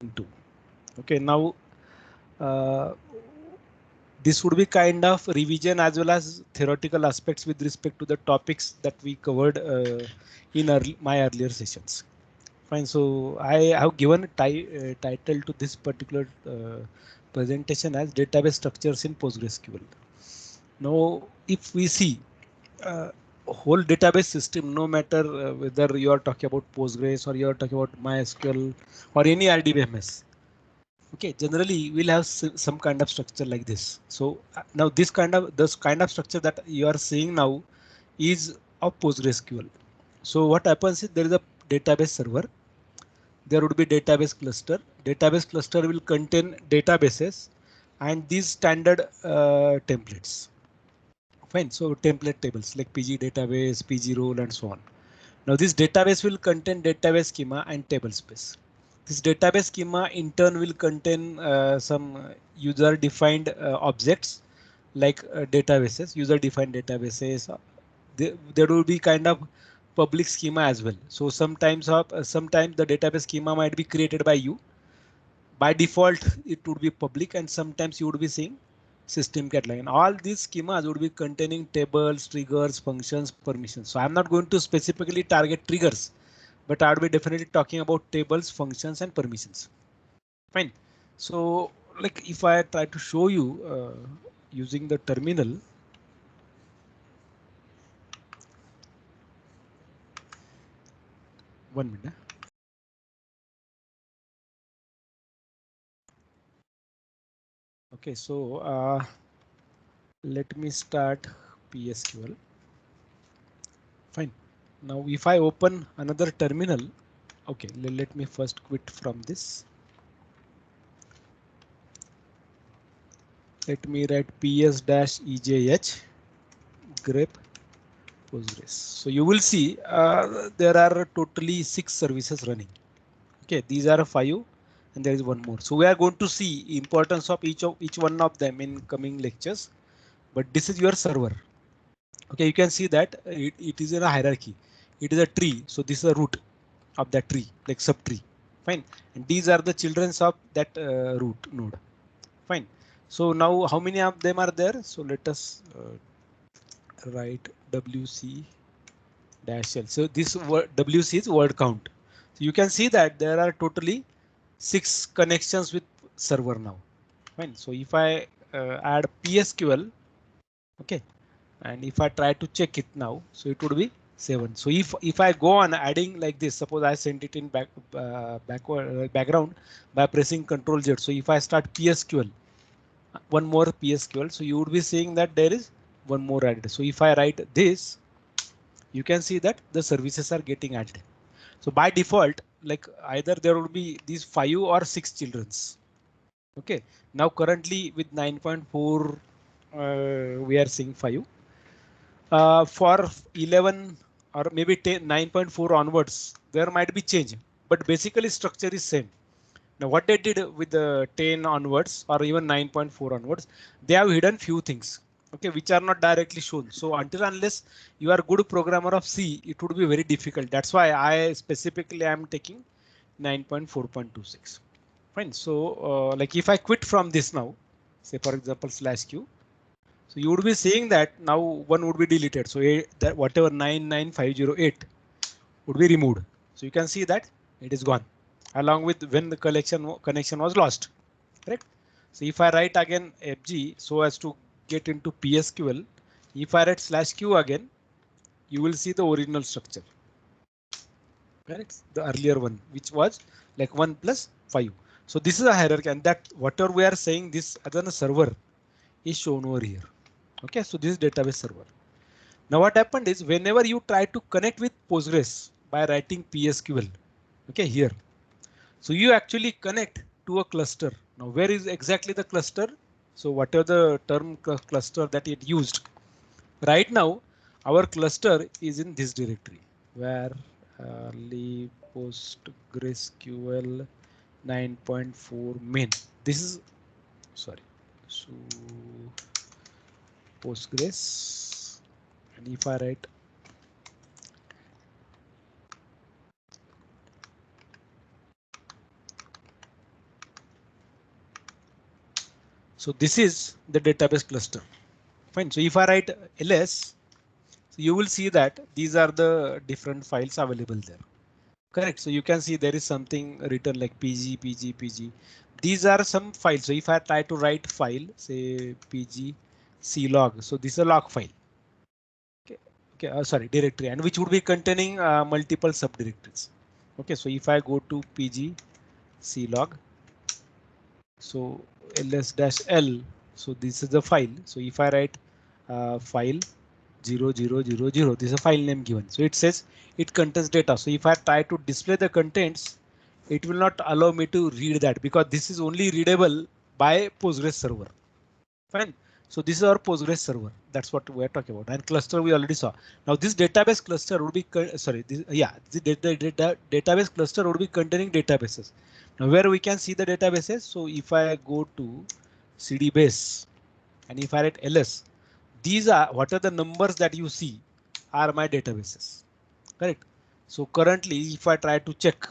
into. Okay, now uh, this would be kind of revision as well as theoretical aspects with respect to the topics that we covered in my earlier sessions. Fine. So I have given a title to this particular presentation as database structures in PostgreSQL. Now, if we see uh, whole database system, no matter whether you are talking about Postgres or you are talking about MySQL or any RDBMS, okay, generally we'll have some kind of structure like this. So now this kind of structure that you are seeing now is of PostgreSQL. So what happens is there is a database server. There would be database cluster. Database cluster will contain databases and these standard templates. Fine. So template tables like PG database, PG role, and so on. Now this database will contain database schema and table space. This database schema in turn will contain some user defined objects like databases, user defined databases. There will be kind of public schema as well. So sometimes the database schema might be created by you. By default, it would be public, and sometimes you would be seeing system catalog. All these schemas would be containing tables, triggers, functions, permissions. So I'm not going to specifically target triggers, but I would be definitely talking about tables, functions, and permissions. Fine. So like if I try to show you using the terminal, one minute. Okay, so let me start PSQL. Fine. Now if I open another terminal, okay, let me first quit from this. Let me write ps-ejh grep Postgres. So you will see there are totally 6 services running. Okay, these are 5 and there is one more. So we are going to see importance of each one of them in coming lectures. But this is your server. Okay, you can see that it is in a hierarchy. It is a tree. So this is a root of that tree, like subtree. Fine. And these are the children of that root node. Fine. So now how many of them are there? So let us write WC dash L. So this word WC is word count. So you can see that there are totally 6 connections with server now. Fine. So if I add PSQL, okay, and if I try to check it now, so it would be 7. So if I go on adding like this, suppose I send it in background by pressing Ctrl Z. So if I start PSQL, one more PSQL, so you would be seeing that there is one more added. So if I write this, you can see that the services are getting added. So by default, like either there will be these 5 or 6 children's. Okay. Now currently with 9.4, we are seeing 5. For 11 or maybe 9.4 onwards, there might be change, but basically structure is same. Now what they did with the 10 onwards or even 9.4 onwards, they have hidden few things, okay, which are not directly shown. So until unless you are a good programmer of C, it would be very difficult. That's why I specifically am taking 9.4.26. Fine. So like if I quit from this now, say for example /q, so you would be seeing that now one would be deleted. So that whatever 99508 would be removed. So you can see that it is gone along with when the connection was lost. Correct. So if I write again fg so as to get into PSQL, if I write /q again, you will see the original structure. Correct. The earlier one, which was like 1 plus 5. So this is a hierarchy, and that whatever we are saying this as a server is shown over here. Okay, so this is database server. Now what happened is whenever you try to connect with Postgres by writing PSQL, okay, here, so you actually connect to a cluster. Now where is exactly the cluster? So whatever the term cluster that it used, right now our cluster is in this directory where lib PostgreSQL 9.4 main. This is sorry. So Postgres, and if I write So this is the database cluster. Fine. So if I write ls, so you will see that these are the different files available there. Correct. So you can see there is something written like pg. These are some files. So if I try to write file, say pg clog, so this is a log file. Okay, okay, sorry, directory, and which would be containing multiple subdirectories. Okay, so if I go to pg clog, so ls-l, so this is the file. So if I write file 0000, this is a file name given. So it says it contains data. So if I try to display the contents, it will not allow me to read that because this is only readable by Postgres server. Fine. So this is our Postgres server. That's what we're talking about. And cluster we already saw. Now this database cluster would be sorry. This, yeah, the database cluster would be containing databases. Now where we can see the databases. So if I go to cd base and if I write ls, these are what are the numbers that you see are my databases. Correct. So currently, if I try to check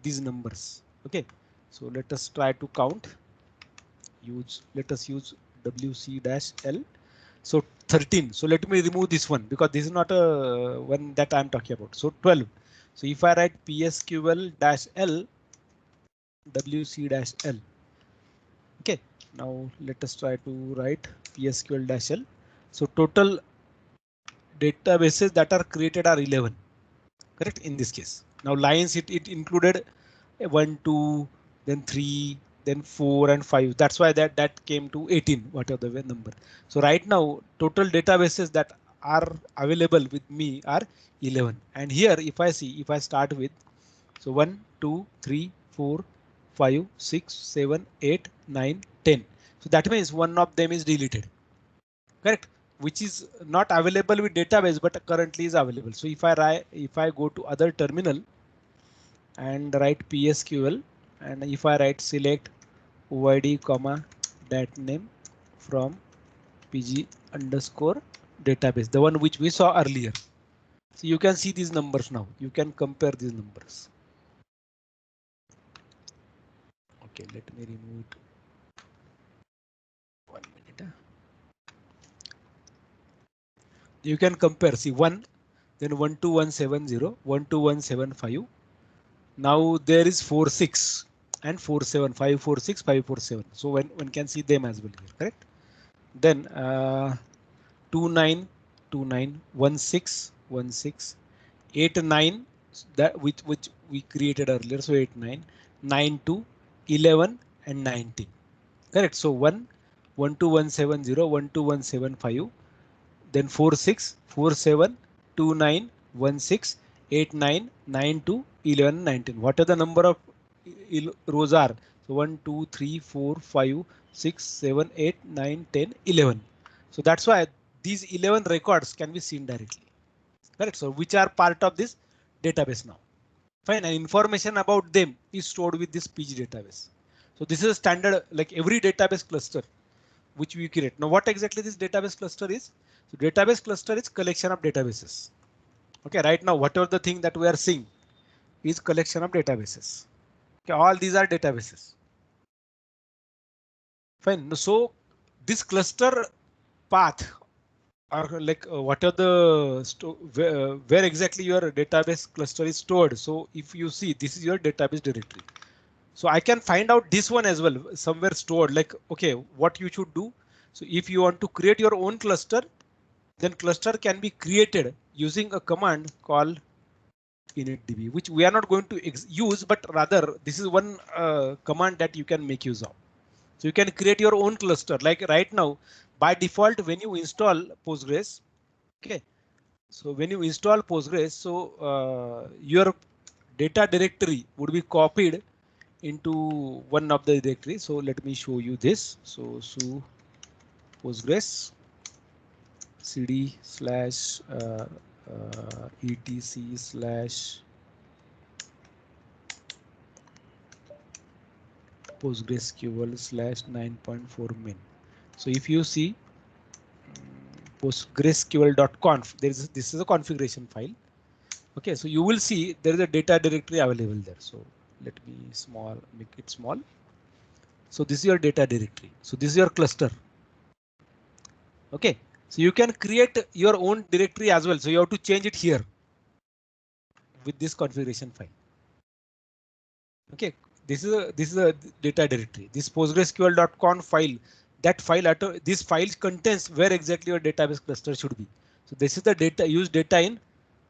these numbers, okay. So let us try to count. Let us use wc-l. So 13. So let me remove this one because this is not a one that I'm talking about. So 12. So if I write psql-l wc-l. Okay. Now let us try to write psql-l. So total databases that are created are 11. Correct in this case. Now lines it included 1, 2, then 3, then 4 and 5. That's why that came to 18, whatever the number. So right now total databases that are available with me are 11. And here if I see, if I start with, so 1, 2, 3, 4, 5, 6, 7, 8, 9, 10. So that means one of them is deleted. Correct, which is not available with database but currently is available. So if I go to other terminal and write PSQL, and if I write select OID comma dat name from PG underscore database, the one which we saw earlier. So you can see these numbers now. You can compare these numbers. Okay, let me remove it. 1 minute. You can compare. See 1, then 12170, 12175. Now there is 46 and 47, 546, 547. So one can see them as well here, correct? Then 29, 29, 16, 16, 89, that which we created earlier. So 89, 92, 11 and 19. Correct. So 1, 12170, 12175. Then 46, 47, 29, 16, 89, 92, 11, 19. What are the number of rows are? So 1, 2, 3, 4, 5, 6, 7, 8, 9, 10, 11. So that's why these 11 records can be seen directly. Correct. So which are part of this database now. Fine. And information about them is stored with this PG database. So this is a standard, like every database cluster which we create. Now what exactly this database cluster is? So database cluster is collection of databases. Okay, right now whatever the thing that we are seeing is collection of databases. Okay, all these are databases. Fine. So this cluster path or like what are the where exactly your database cluster is stored. So if you see this is your database directory. So I can find out this one as well somewhere stored, like, okay, what you should do. So if you want to create your own cluster, then cluster can be created using a command called initdb, which we are not going to use, but rather this is one command that you can make use of. So you can create your own cluster. Like right now, by default, when you install Postgres, okay. So when you install Postgres, so your data directory would be copied into one of the directories. So let me show you this. So Postgres cd slash etc slash PostgreSQL slash 9.4 min. So if you see PostgreSQL.conf, this is a configuration file. Okay, so you will see there is a data directory available there. So let me make it small. So this is your data directory. So this is your cluster. Okay. So you can create your own directory as well. So you have to change it here with this configuration file. Okay. This is a data directory. This PostgreSQL.conf file. That file this file contains where exactly your database cluster should be. So this is the data use data in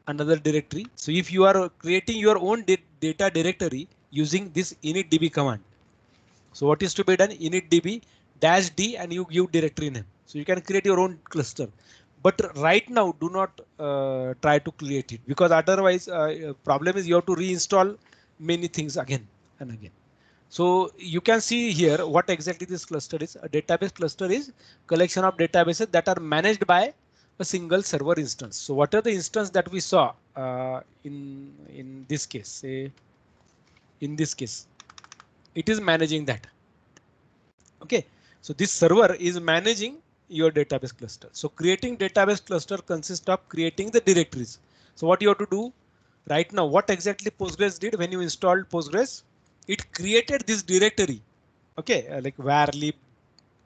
another directory. So if you are creating your own data directory using this initdb command. So what is to be done? Initdb -d and you give directory name. So you can create your own cluster. But right now, do not try to create it because otherwise, problem is you have to reinstall many things again and again. So you can see here what exactly this cluster is. A database cluster is collection of databases that are managed by a single server instance. So what are the instance that we saw in this case? Say in this case, it is managing that. Okay, so this server is managing your database cluster. So creating database cluster consists of creating the directories. So what you have to do right now, what exactly Postgres did when you installed Postgres? It created this directory. Okay, like var lib,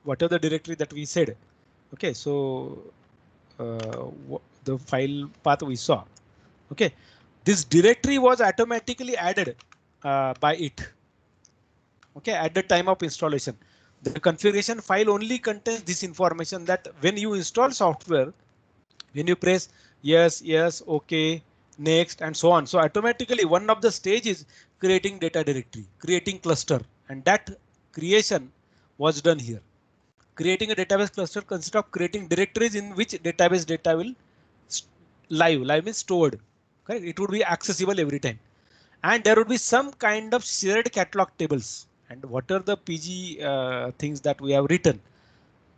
whatever the directory that we said. Okay, so the file path we saw. Okay, this directory was automatically added by it. Okay, at the time of installation, the configuration file only contains this information that when you install software, when you press yes, yes, okay, next, and so on. So automatically one of the stages creating data directory, creating cluster, and that creation was done here. Creating a database cluster consists of creating directories in which database data will live means stored. Correct? It would be accessible every time. And there would be some kind of shared catalog tables. And what are the PG things that we have written?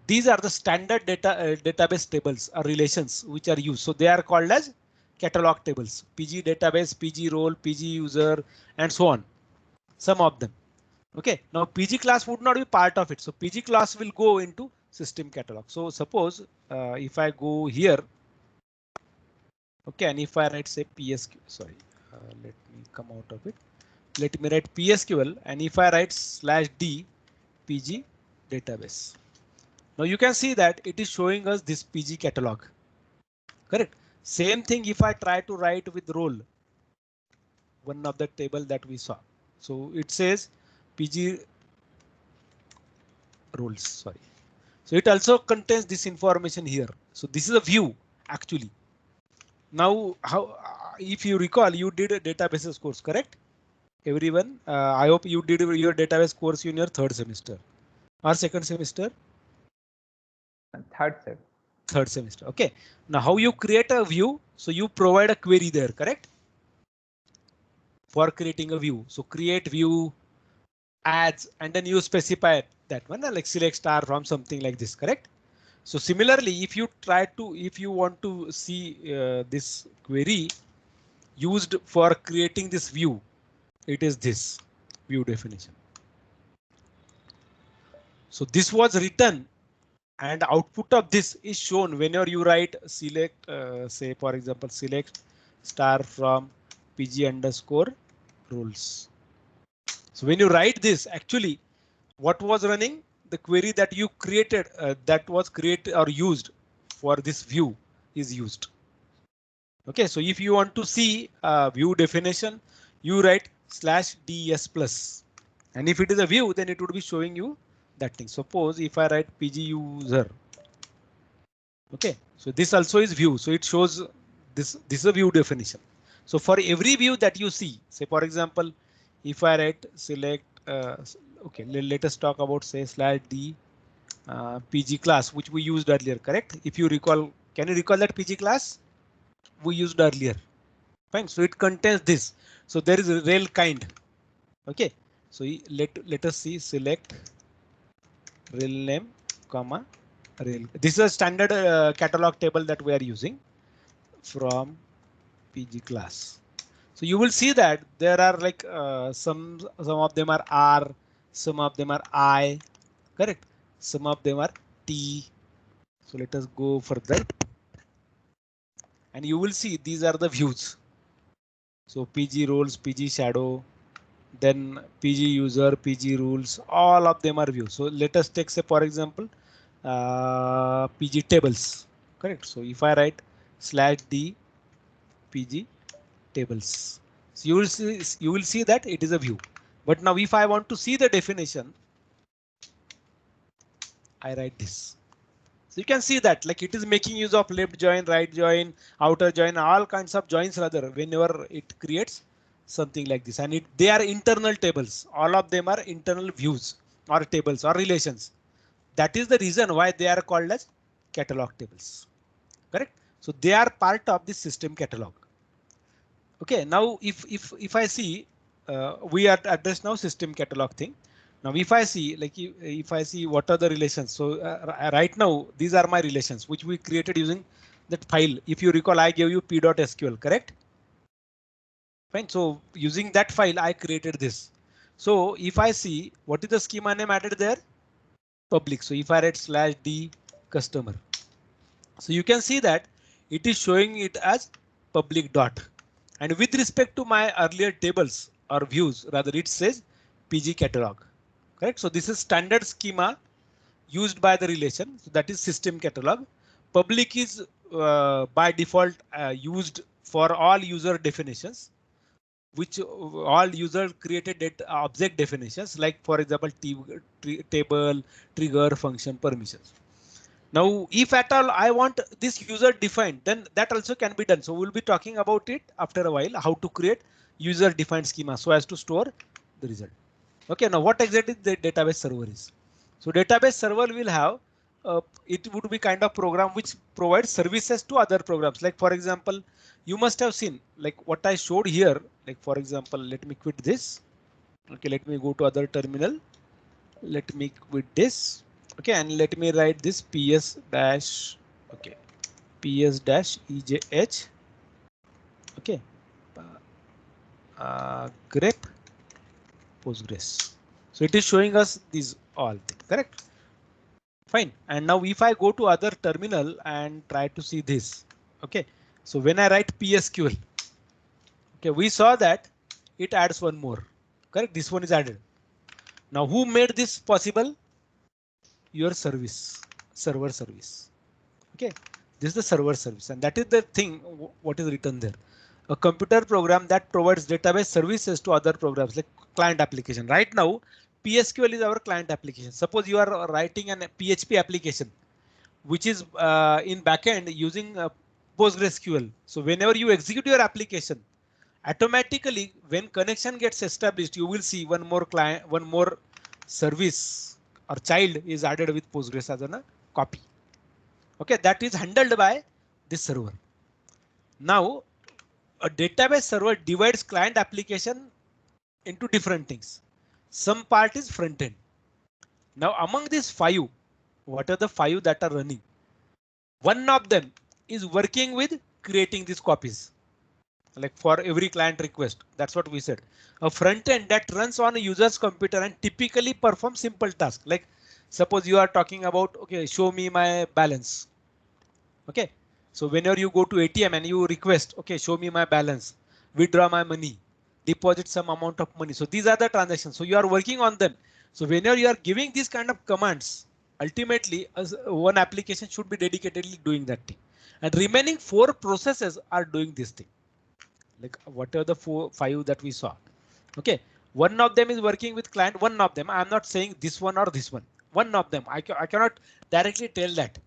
These are the standard database tables or relations which are used. So they are called as catalog tables. PG database, PG role, PG user, and so on. Some of them. Okay. Now PG class would not be part of it. So PG class will go into system catalog. So suppose if I go here. Okay, and if I write say PSQ, sorry, let me come out of it. Let me write PSQL, and if I write /d PG database. Now you can see that it is showing us this PG catalog. Correct. Same thing if I try to write with role, one of the table that we saw. So it says PG roles. Sorry. So it also contains this information here. So this is a view actually. Now, how if you recall, you did a databases course, correct? Everyone, I hope you did your database course in your third semester or second semester. Third semester. Okay. Now how you create a view? So you provide a query there, correct? For creating a view. So create view, adds, and then you specify that one like select star from something like this, correct? So similarly, if you want to see this query used for creating this view, it is this view definition. So this was written and output of this is shown whenever you write select, say for example, select star from PG underscore rules. So when you write this, actually what was running? The query that you created that was created or used for this view is used. Okay, so if you want to see view definition, you write /ds plus. And if it is a view, then it would be showing you that thing. Suppose if I write PG user. Okay, so this also is view. So it shows this is a view definition. So for every view that you see, say for example, if I write select, okay, let us talk about say /d PG class, which we used earlier, correct? If you recall, can you recall that PG class we used earlier? Fine. So it contains this. So there is a rel kind. Okay. So let us see select rel name, comma rel. This is a standard catalog table that we are using from PG class. So you will see that there are like some of them are R, some of them are I, correct? Some of them are T. So let us go further. And you will see these are the views. So PG roles, PG shadow, then PG user, PG rules, all of them are views. So let us take, say, for example, PG tables, correct? So if I write /d PG tables, so you will see that it is a view. But now if I want to see the definition, I write this. So you can see that like it is making use of left join, right join, outer join, all kinds of joins rather whenever it creates something like this. And they are internal tables. All of them are internal views or tables or relations. That is the reason why they are called as catalog tables. Correct? So they are part of the system catalog. Okay, now if I see we are address now system catalog thing. Now if I see like if I see what are the relations, so right now these are my relations which we created using that file. If you recall, I gave you p.sql, correct? Fine. So using that file I created this. So if I see what is the schema name added there, public. So if I write /d customer, so you can see that it is showing it as public dot. And with respect to my earlier tables or views, rather it says PG catalog. Correct. So this is standard schema used by the relation. So that is system catalog. Public is by default used for all user definitions, which all user created object definitions, like for example, table, trigger, function, permissions. Now, if at all I want this user defined, then that also can be done. So we'll be talking about it after a while, how to create user defined schema so as to store the result. Okay, now what exactly the database server is? So database server will have, it would be kind of program which provides services to other programs. Like for example, you must have seen like what I showed here. Like for example, let me quit this. Okay, let me go to other terminal. Let me quit this. Okay, and let me write this ps dash, okay, ps dash ejh, okay, grep postgres. So it is showing us these all things, correct? Fine. And now if I go to other terminal and try to see this, okay, so when I write psql, okay, we saw that it adds one more, correct? This one is added. Now who made this possible? Your service, server service. Okay, this is the server service, and that is the thing what is written there. A computer program that provides database services to other programs like client application. Right now, PSQL is our client application. Suppose you are writing an PHP application, which is in backend using PostgreSQL. So whenever you execute your application, automatically when connection gets established, you will see one more client, one more service or child is added with Postgres as a copy. Okay, that is handled by this server. Now, a database server divides client application into different things. Some part is front end. Now, among these five, what are the five that are running? One of them is working with creating these copies. Like for every client request, that's what we said. A front end that runs on a user's computer and typically performs simple tasks. Like suppose you are talking about, okay, show me my balance. Okay, so whenever you go to ATM and you request, okay, show me my balance, withdraw my money, deposit some amount of money. So these are the transactions. So you are working on them. So whenever you are giving these kind of commands, ultimately one application should be dedicatedly doing that thing. And remaining four processes are doing this thing. Like what are the five that we saw? Okay, one of them is working with client. One of them, I'm not saying this one or this one. One of them, I cannot directly tell that.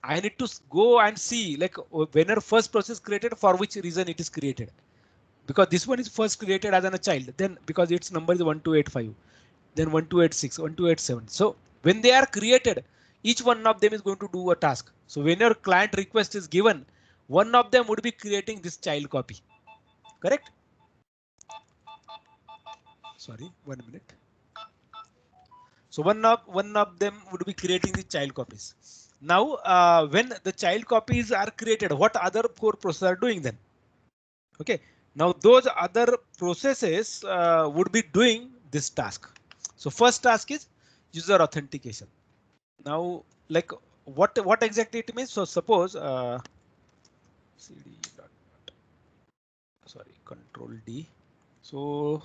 I need to go and see like whenever first process created, for which reason it is created. Because this one is first created as a child, then because its number is 1285, then 1286, 1287. So when they are created, each one of them is going to do a task. So when your client request is given, one of them would be creating this child copy. Correct? Sorry, 1 minute. So one of them would be creating the child copies. Now, when the child copies are created, what other four processes are doing then? Okay. Now those other processes would be doing this task. So first task is user authentication. Now, like what exactly it means? So suppose cd dot, sorry, control D. So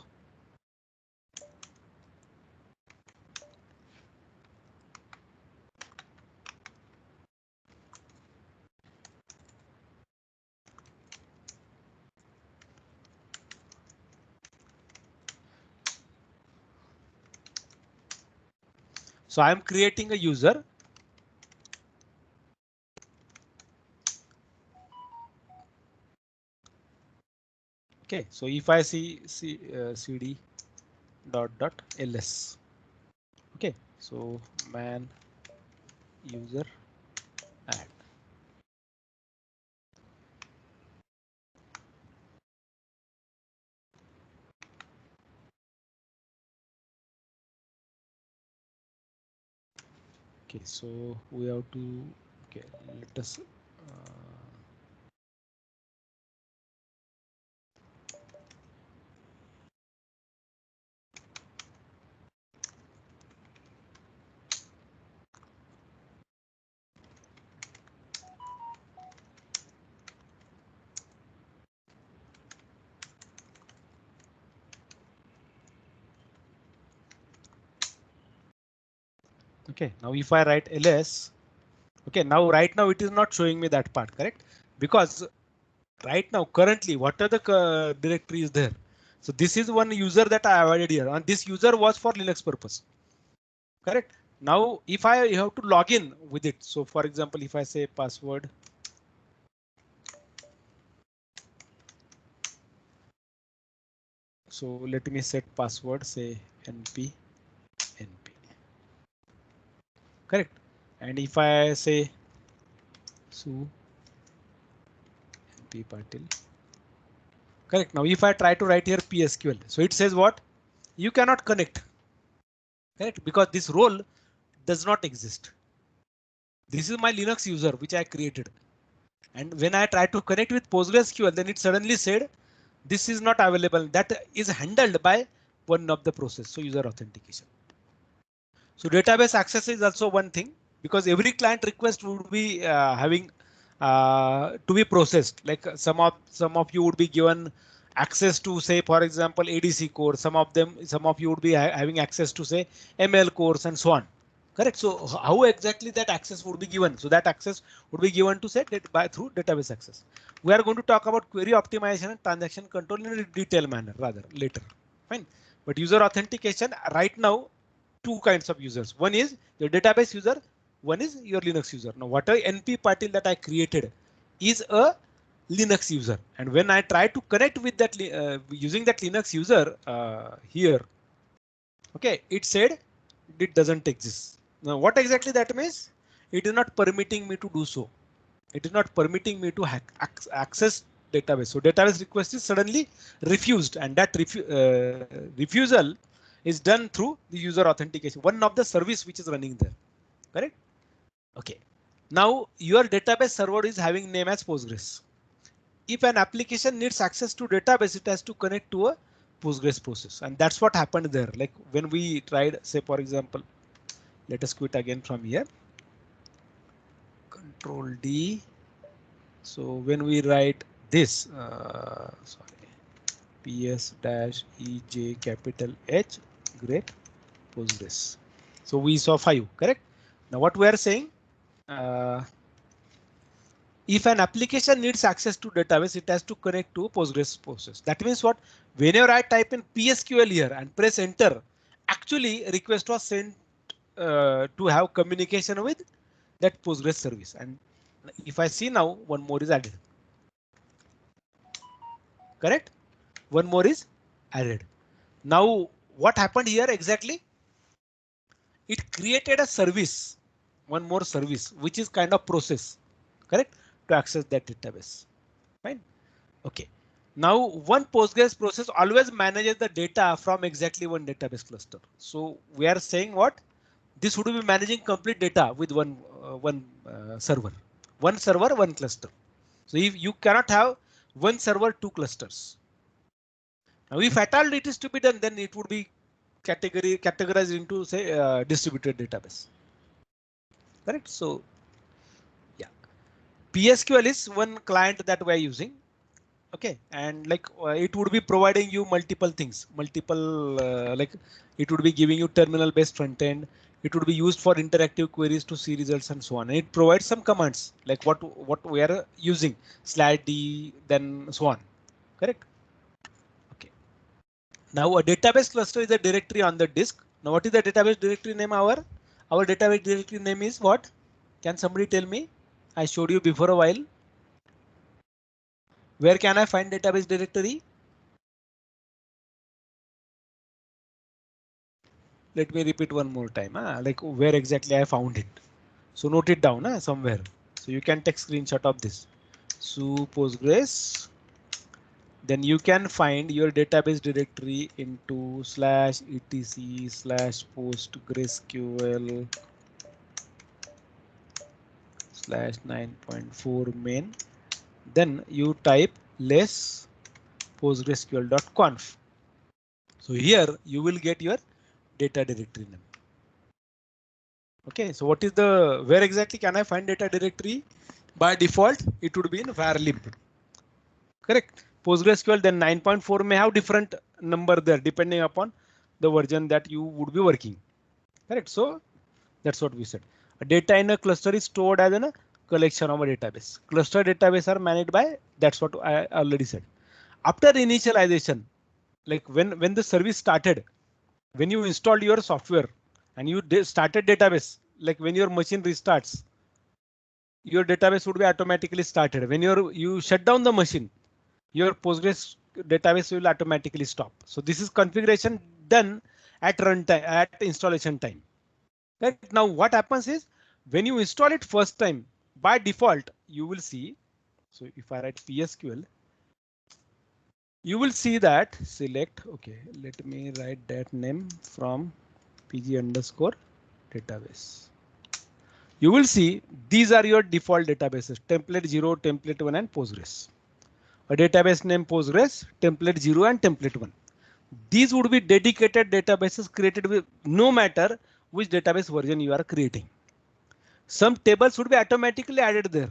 So I'm creating a user. Okay, so if I see cd dot ls. Okay, so man user add. Okay, so we have to, okay, let us okay, now if I write ls, okay, now right now it is not showing me that part, correct? Because right now currently what are the directory is there? So this is one user that I have added here, and this user was for Linux purpose, correct? Now if I have to log in with it, so for example, if I say password, so let me set password, say np, correct? And if I say su np patil, correct? Now if I try to write here PSQL, so it says what? You cannot connect, correct? Because this role does not exist. This is my Linux user which I created. And when I try to connect with PostgreSQL, then it suddenly said this is not available. That is handled by one of the process. So user authentication. So database access is also one thing, because every client request would be having to be processed. Like some of you would be given access to, say, for example, ADC core. Some of you would be having access to, say, ML cores and so on. Correct. So how exactly that access would be given? So that access would be given to, say, by through database access. We are going to talk about query optimization and transaction control in a detailed manner rather later. Fine. But user authentication right now, two kinds of users. One is your database user. One is your Linux user. Now whatever NP Patil that I created is a Linux user. And when I try to connect with that using that Linux user here, okay, it said it doesn't exist. Now, what exactly that means? It is not permitting me to do so. It is not permitting me to access database. So database request is suddenly refused, and that refusal is done through the user authentication, one of the service which is running there. Correct? Okay. Now your database server is having name as Postgres. If an application needs access to database, it has to connect to a Postgres process, and that's what happened there. Like when we tried, say, for example, let us quit again from here. Control D. So when we write this, sorry, PS dash EJ capital H, great, Postgres. So we saw 5, correct? Now what we are saying, uh, if an application needs access to database, it has to connect to Postgres process. That means what? Whenever I type in PSQL here and press enter, actually request was sent to have communication with that Postgres service. And if I see now, one more is added. Correct? One more is added. Now, what happened here exactly? It created a service, one more service, which is kind of process, correct? To access that database. Fine. Okay. Now, one Postgres process always manages the data from exactly one database cluster. So we are saying what? This would be managing complete data with one server, one cluster. So if you cannot have one server, two clusters. Now, if at all it is to be done, then it would be categorized into, say, distributed database. Correct. So yeah, PSQL is one client that we are using. Okay, and like it would be providing you multiple things, multiple like it would be giving you terminal based front end. It would be used for interactive queries to see results and so on. And it provides some commands like what we are using, slide d, then so on. Correct. Okay. Now a database cluster is a directory on the disk. Now what is the database directory name? Our Our database directory name is what? Can somebody tell me? I showed you before a while. Where can I find database directory? Let me repeat one more time. Like where exactly I found it. So note it down somewhere. So you can take screenshot of this. So Postgres. Then you can find your database directory into /etc/postgresql /9.4 main. Then you type less postgresql.conf. So here you will get your data directory name. Okay, so what is the where exactly can I find data directory? By default, it would be in var lib. Correct. PostgreSQL then 9.4 may have different number there depending upon the version that you would be working. Correct. So that's what we said. A data in a cluster is stored as a collection of a database. Cluster database are managed by, that's what I already said. After initialization, like when the service started, when you installed your software and you started database, like when your machine restarts, your database would be automatically started. When you shut down the machine, your Postgres database will automatically stop. So this is configuration done at runtime, at installation time. Right now, what happens is when you install it first time, by default, you will see. So if I write PSQL, you will see that select. OK, let me write that name from PG underscore database. You will see these are your default databases: template 0, template 1, and Postgres. A database name Postgres, template 0, and template 1. These would be dedicated databases created with no matter which database version you are creating. Some tables would be automatically added there.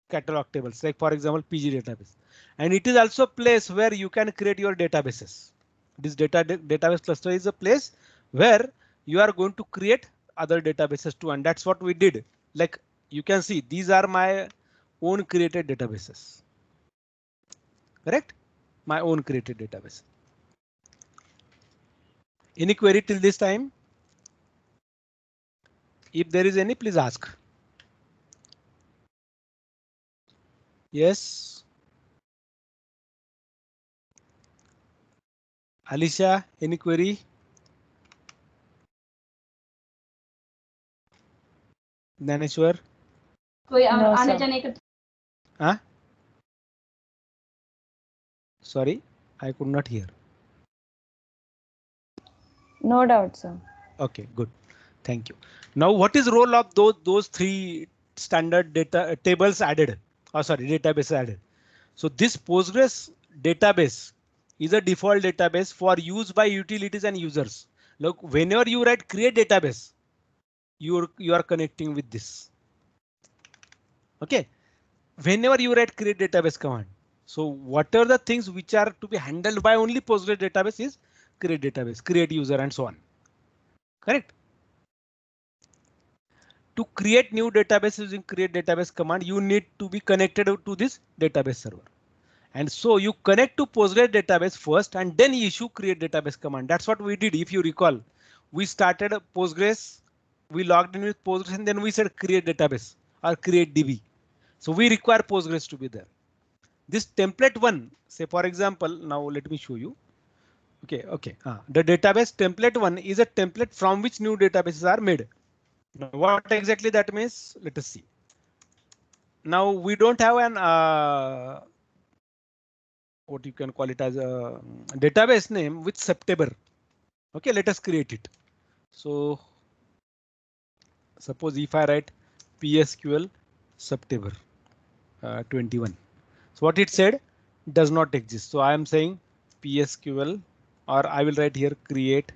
Catalog tables, like for example, PG database. And it is also a place where you can create your databases. This database cluster is a place where you are going to create other databases too. And that's what we did. Like you can see, these are my own created databases. Correct? My own created database. Any query till this time? If there is any, please ask. Yes. Alicia, any query? Dhaneshwar? No, sir. Huh? Sorry, I could not hear. No doubt, sir. OK, good. Thank you. Now, what is role of those three standard data tables added? Oh, sorry, database added. So this Postgres database is a default database for use by utilities and users. Look, whenever you write create database, you are connecting with this. OK, whenever you write create database command. So what are the things which are to be handled by only Postgres database is create database, create user, and so on. Correct. To create new database using create database command, you need to be connected to this database server. And so you connect to Postgres database first and then issue create database command. That's what we did. If you recall, we started Postgres, we logged in with Postgres, and then we said create database or create DB. So we require Postgres to be there. This template one, say for example, now let me show you. OK. The database template one is a template from which new databases are made. Now, what exactly that means? Let us see. Now we don't have an what you can call it as a database name with September. OK, let us create it. So suppose if I write PSQL September 21. So what it said does not exist. So I am saying PSQL, or I will write here create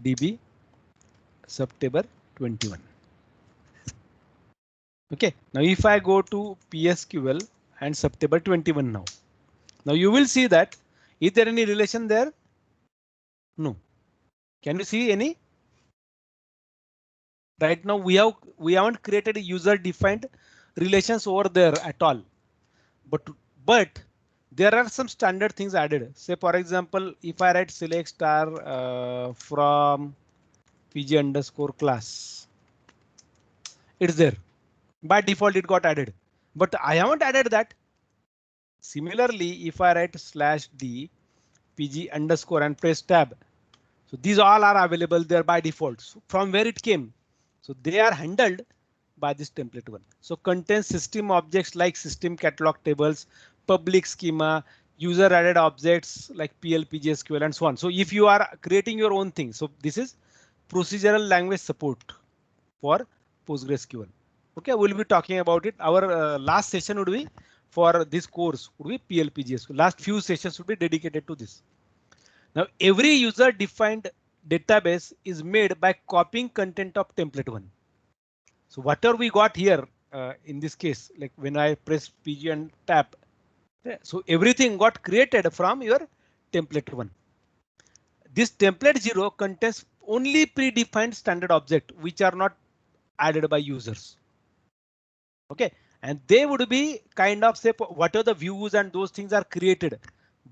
DB September 21. OK, now if I go to PSQL and September 21 now. Now you will see that is there any relation there? No. Can you see any? Right now we haven't created a user defined relations over there at all. But there are some standard things added. Say for example, if I write select star from pg underscore class. It's there. By default, it got added, but I haven't added that. Similarly, if I write slash d pg underscore and press tab, so these all are available there by default. So from where it came, so they are handled by this template one. So contains system objects like system catalog tables, public schema, user added objects like PL, PGSQL and so on. So if you are creating your own thing, so this is procedural language support for PostgreSQL. Okay, we'll be talking about it. Our last session would be for this course would be PL, PGSQL. Last few sessions would be dedicated to this. Now every user defined database is made by copying content of template one. So whatever we got here in this case, like when I press PG and tap, so everything got created from your template one. This template 0 contains only predefined standard object which are not added by users. OK, and they would be kind of say whatever the views and those things are created,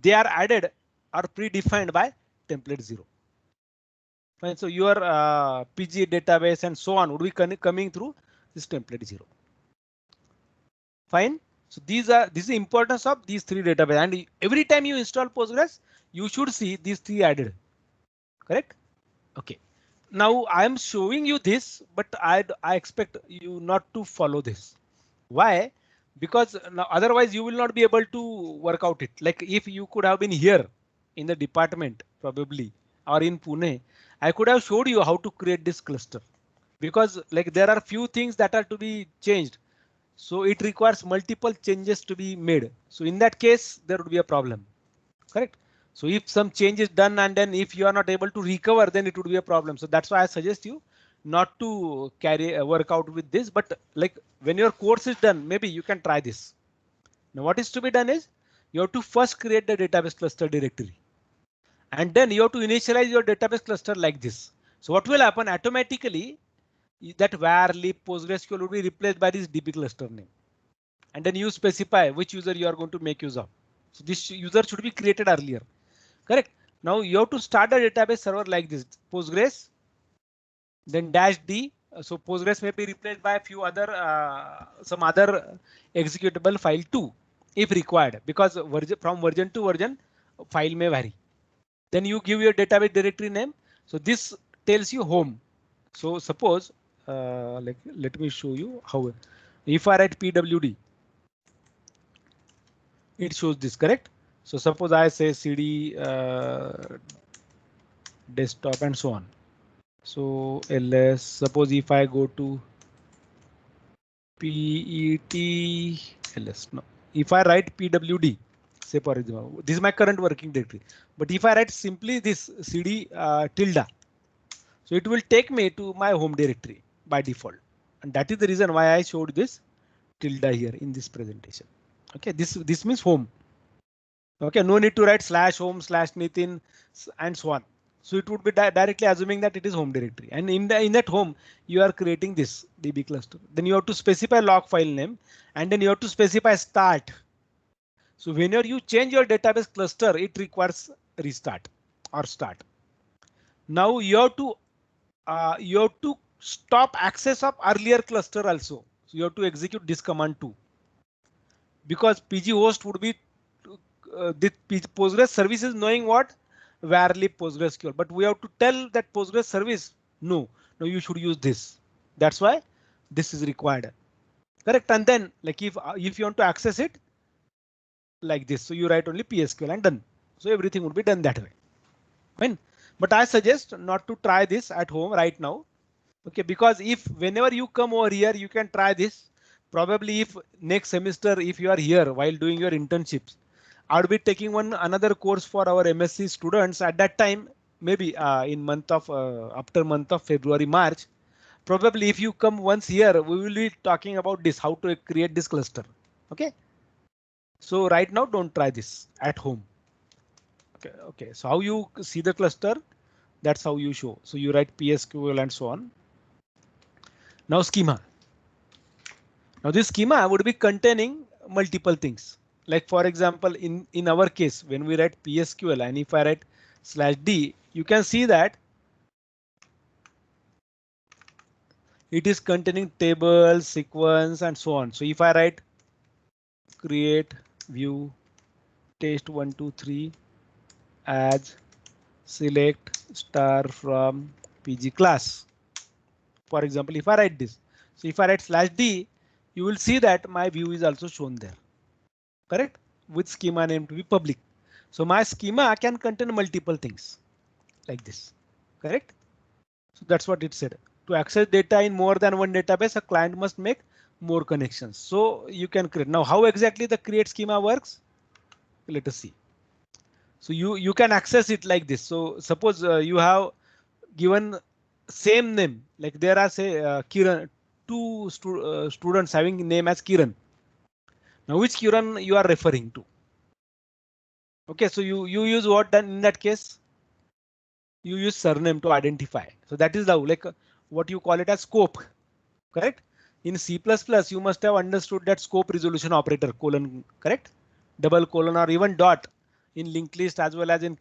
they are added or predefined by template 0. Fine. So your PG database and so on would be coming through this template 0. Fine. So this is the importance of these three database, and every time you install Postgres, you should see these three added. Correct? OK. Now I am showing you this, but I expect you not to follow this. Why? Because now otherwise you will not be able to work out it. Like if you could have been here in the department probably or in Pune, I could have showed you how to create this cluster, because like there are few things that are to be changed. So it requires multiple changes to be made. So in that case, there would be a problem. Correct. So if some change is done and then if you are not able to recover, then it would be a problem. So that's why I suggest you not to carry work out with this. But like when your course is done, maybe you can try this. Now what is to be done is you have to first create the database cluster directory. And then you have to initialize your database cluster like this. So what will happen automatically? That var lib PostgreSQL will be replaced by this DB cluster name. And then you specify which user you are going to make use of. So this user should be created earlier. Correct. Now you have to start a database server like this, Postgres, then -d. So Postgres may be replaced by a few other some other executable file too, if required, because from version to version file may vary. Then you give your database directory name. So this tells you home. So suppose like let me show you how. If I write pwd, it shows this, correct? So suppose I say cd desktop and so on. So ls, suppose if I go to pet ls, no, if I write pwd, say for example, this is my current working directory, but if I write simply this cd tilde, so it will take me to my home directory by default. And that is the reason why I showed this tilde here in this presentation. OK, this means home. OK, no need to write /home /Nitin and so on. So it would be directly assuming that it is home directory, and in that home you are creating this DB cluster. Then you have to specify log file name, and then you have to specify start. So whenever you change your database cluster, it requires restart or start. Now you have to stop access of earlier cluster also. So you have to execute this command too, because PG host would be the Postgres service is knowing what var lib PostgreSQL, but we have to tell that Postgres service no, you should use this. That's why this is required. Correct. And then like if you want to access it like this, so you write only PSQL and done. So everything would be done that way. Fine. But I suggest not to try this at home right now. OK, because if whenever you come over here, you can try this. Probably if next semester, if you are here while doing your internships, I would be taking another course for our MSc students at that time, maybe in month of after month of February, March. Probably if you come once here, we will be talking about this, how to create this cluster. OK, so right now don't try this at home. OK, so how you see the cluster, that's how you show. So you write PSQL and so on. Now schema. Now this schema would be containing multiple things. Like for example, in our case, when we write PSQL, and if I write /d, you can see that. You can see that It is containing tables, sequence, and so on. So if I write create view test 123 as select star from PG class. For example, if I write this, so if I write /d, you will see that my view is also shown there, correct? With schema name to be public. So my schema can contain multiple things like this, correct? So that's what it said. To access data in more than one database, a client must make more connections. So you can create. Now, how exactly the create schema works? Let us see. So you can access it like this. So suppose you have given same name, like there are say Kiran, two students having name as Kiran. Now which Kiran you are referring to? Okay, so you use what then in that case? You use surname to identify. So that is the like what you call it as scope, correct? In C++, you must have understood that scope resolution operator colon, correct? Double colon or even dot in linked list as well as in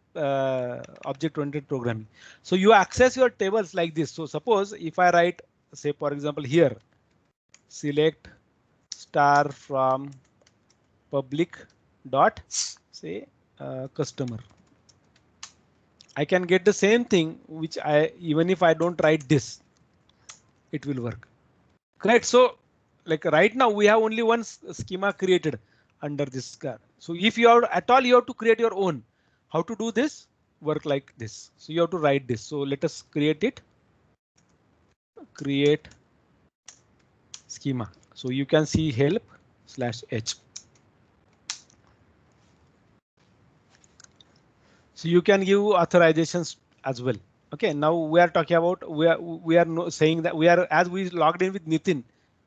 object-oriented programming. So you access your tables like this. So suppose if I write, say for example here, select star from public dot say customer. I can get the same thing which I even if I don't write this, it will work. Correct. So like right now we have only one schema created under this car. So if you are at all, you have to create your own. How to do this? Work like this. So you have to write this. So let us create it. Create schema. So you can see help/h. So you can give authorizations as well. Okay, now we are talking about we are saying that we are as we logged in with Nitin,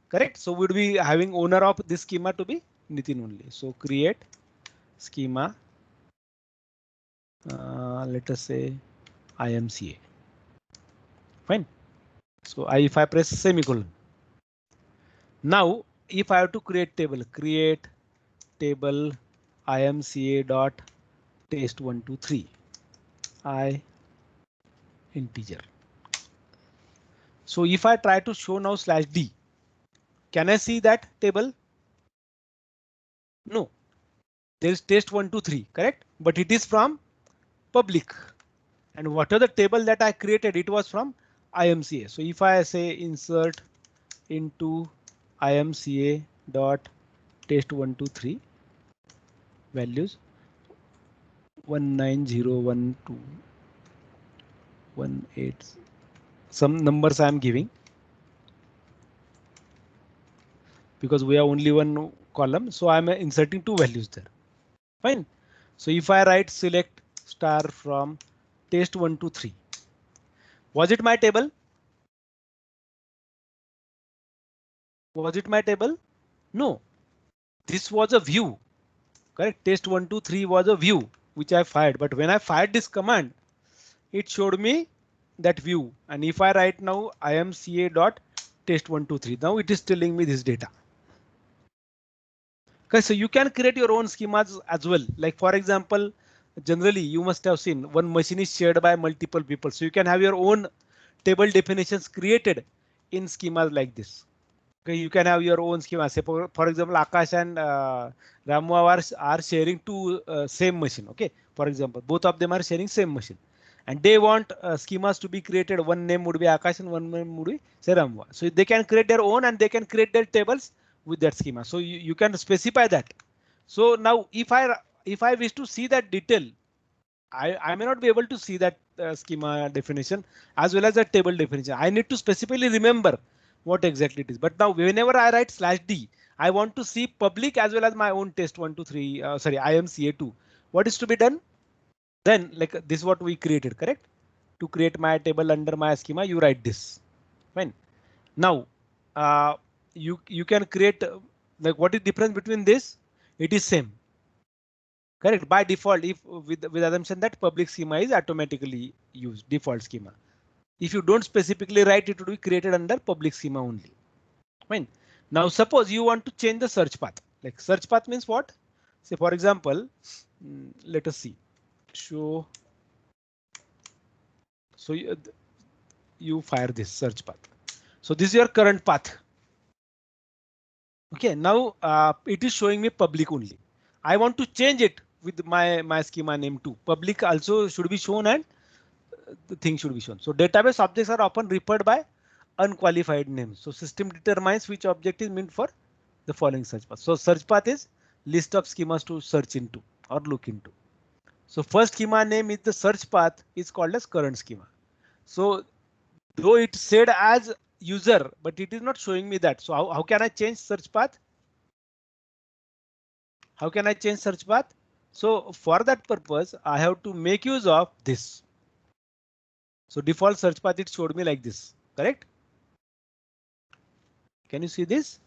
correct? So we'd be having owner of this schema to be Nitin only. So create schema. Let us say IMCA. Fine. So if I press semicolon. Now if I have to create table IMCA dot test 123 I integer. So if I try to show now /d, can I see that table? No, there is test 123, correct? But it is from public. And what are the table that I created? It was from IMCA. So if I say insert into IMCA dot test 123 values 1901218, some numbers I am giving because we have only one column. So I'm inserting two values there. Fine. So if I write select star from test 123, was it my table? Was it my table? No, this was a view, correct? Test 123 was a view which I fired. But when I fired this command, it showed me that view. And if I write now imca dot test 123, now it is telling me this data. Okay, so you can create your own schemas as well. Like for example, generally you must have seen one machine is shared by multiple people. So you can have your own table definitions created in schemas like this. Okay, you can have your own schema. Say for example, Akash and Ramu are sharing two same machine. Okay, for example, both of them are sharing same machine, and they want schemas to be created. One name would be Akash and one name would be say Ramu. So they can create their own and they can create their tables with that schema. So you can specify that. So now if I wish to see that detail, I may not be able to see that schema definition as well as the table definition. I need to specifically remember what exactly it is. But now whenever I write /d, I want to see public as well as my own test 123, sorry, IMCA2. What is to be done? Then like this is what we created, correct? To create my table under my schema, you write this. Fine. Now you can create like what is difference between this? It is same. Correct. By default, if with assumption that public schema is automatically used default schema. If you don't specifically write, it will be created under public schema only. Fine. Now suppose you want to change the search path. Like search path means what? Say for example, let us see. Show. So you fire this search path. So this is your current path. Okay, now it is showing me public only. I want to change it with my schema name too. Public also should be shown and the thing should be shown. So database objects are often referred by unqualified names. So system determines which object is meant for the following search path. So search path is list of schemas to search into or look into. So first schema name is the search path is called as current schema. So though it said as user, but it is not showing me that. So how can I change search path? How can I change search path? So for that purpose, I have to make use of this. So default search path, it showed me like this, correct? Can you see this?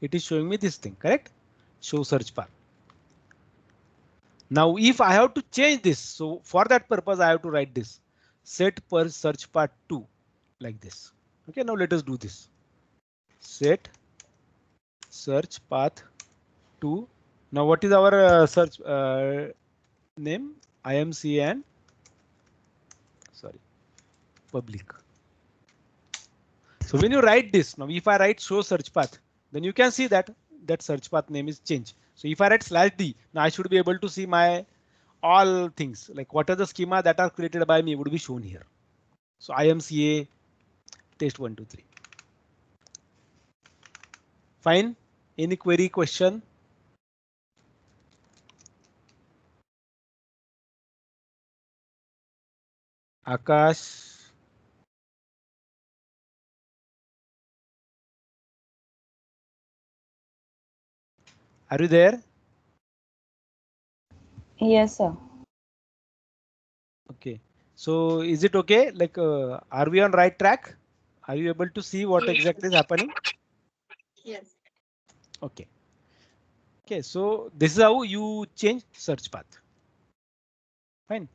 It is showing me this thing, correct? Show search path. Now if I have to change this, so for that purpose, I have to write this set per search path 2 like this. Okay, now let us do this. Set search path 2. Now what is our search name? IMC and sorry, public. So when you write this, now if I write show search path, then you can see that that search path name is changed. So if I write /d, now I should be able to see my all things like what are the schema that are created by me would be shown here. So IMCA test 1, 2, 3. Fine. Any query question? Akash. Are you there? Yes, sir. Okay. So is it okay? Like, are we on right track? Are you able to see what exactly is happening? Yes. Okay. Okay. So this is how you change search path. Fine.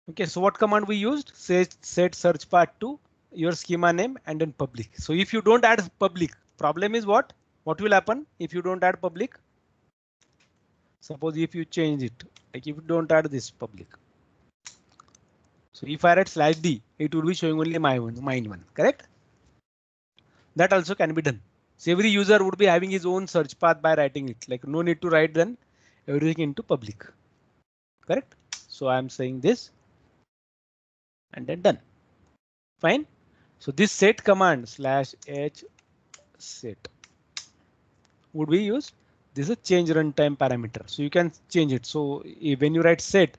Okay. So what command we used? Set search path to your schema name and then public. So if you don't add public, problem is what? What will happen if you don't add public? Suppose if you change it, like if you don't add this public. So if I write /d, it would be showing only mine one, correct? That also can be done. So every user would be having his own search path by writing it. Like no need to write then everything into public, correct? So I'm saying this and then done. Fine. So this set command /h set would be used. This is a change runtime parameter. So you can change it. So when you write set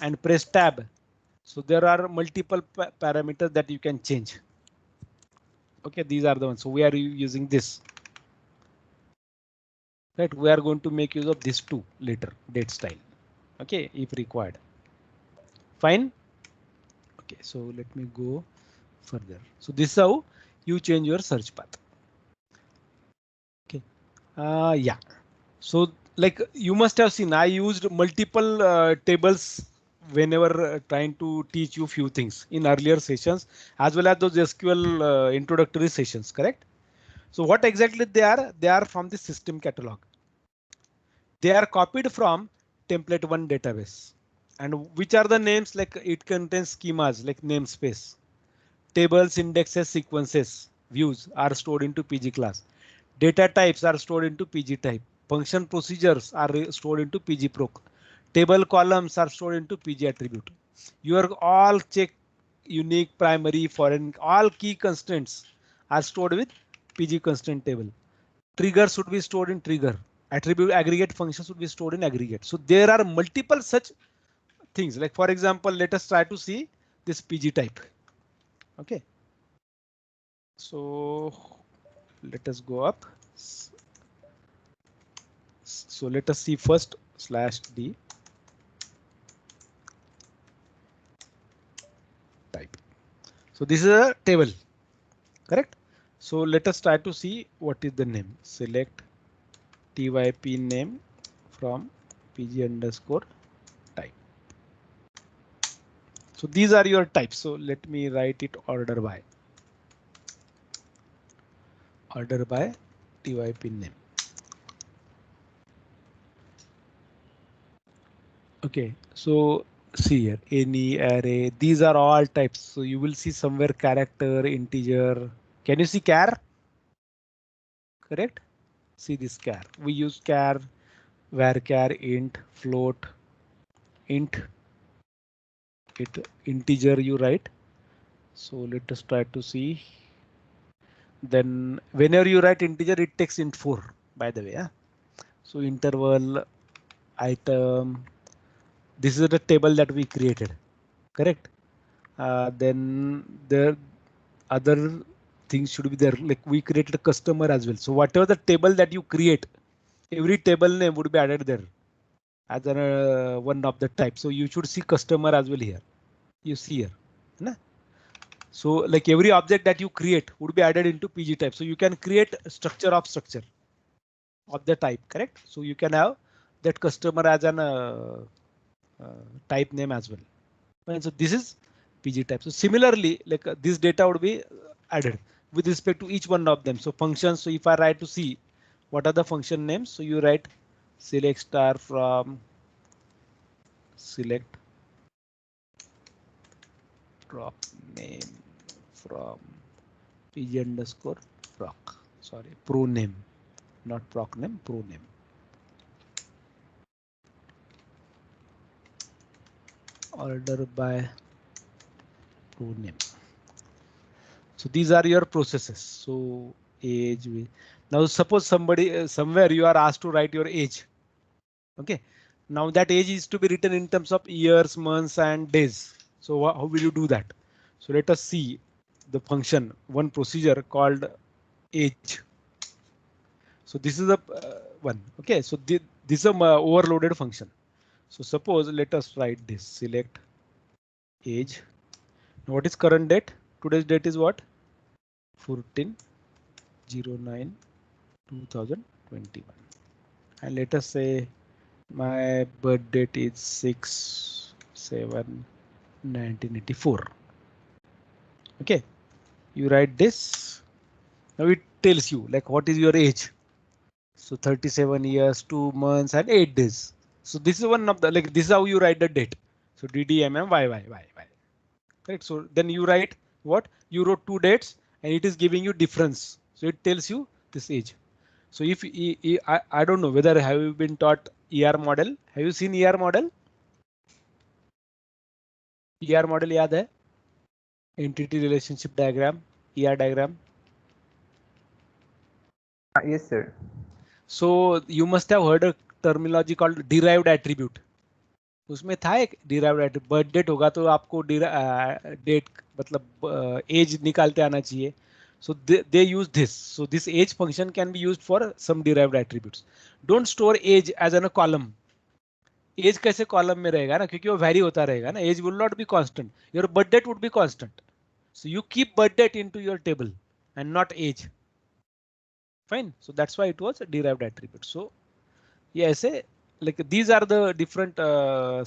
and press tab, so there are multiple parameters that you can change. Okay, these are the ones. So we are using this. Right, we are going to make use of this too later, date style. Okay, if required. Fine. Okay, so let me go further. So this is how you change your search path. Okay. Yeah. So like you must have seen, I used multiple tables whenever trying to teach you few things in earlier sessions, as well as those SQL introductory sessions, correct? So what exactly they are? They are from the system catalog. They are copied from template one database. And which are the names? Like it contains schemas like namespace. Tables, indexes, sequences, views are stored into PG class. Data types are stored into PG type. Function procedures are stored into PG proc. Table columns are stored into PG attribute. Your all check unique, primary, foreign, all key constants are stored with PG constraint table. Trigger should be stored in trigger. Attribute aggregate function should be stored in aggregate. So there are multiple such things. Like for example, let us try to see this PG type. Okay. So let us go up. So let us see first /d type. So this is a table, correct? So let us try to see what is the name. Select typ name from pg underscore type. So these are your types. So let me write it order by typ name. Okay, so See here, any array, these are all types. So you will see somewhere character, integer. Can you see char? Correct? See this char. We use char, varchar, int, float, int, integer you write. So let us try to see. Then whenever you write integer, it takes int 4, by the way. Yeah? So interval, item. This is the table that we created. Correct? Then there other things should be there. Like we created a customer as well. So whatever the table that you create, every table name would be added there as one of the type. So you should see customer as well here. You see here. Na? So like every object that you create would be added into PG type. So you can create structure of the type, correct? So you can have that customer as an type name as well. And so this is PG type. So similarly, like this data would be added with respect to each one of them. So functions. So if I write to see what are the function names, so you write select star from select prop name from PG underscore proc. Sorry, pro name, not proc name, pro name. Order by pro name. So these are your processes. So age. Now suppose somebody somewhere you are asked to write your age. Okay. Now that age is to be written in terms of years, months and days. So how will you do that? So let us see the function, one procedure called age. So this is the one. Okay. So this is a overloaded function. So suppose let us write this select age. Now what is current date? Today's date is what? 14/09/2021. And let us say my birth date is 6/7/1984. Okay, you write this. Now it tells you like what is your age. So 37 years, 2 months and 8 days. So this is one of the like this is how you write the date. So DDMMYYYY. Correct. So then you write what you wrote two dates and it is giving you difference. So it tells you this age. So if I don't know whether have you been taught ER model. Have you seen ER model? ER model याद है? Entity relationship diagram, ER diagram. Yes, sir. So you must have heard a terminology called derived attribute. उसमें था एक derived attribute. Birth date होगा तो आपको date मतलब age निकालते आना चाहिए. So they use this. So this age function can be used for some derived attributes. Don't store age as in a column. Age कैसे कॉलम में रहेगा ना क्योंकि वो वैरी होता रहेगा ना age will not be constant your birth date would be constant so you keep birth date into your table and not age fine so that's why it was derived attribute so ये ऐसे like these are the different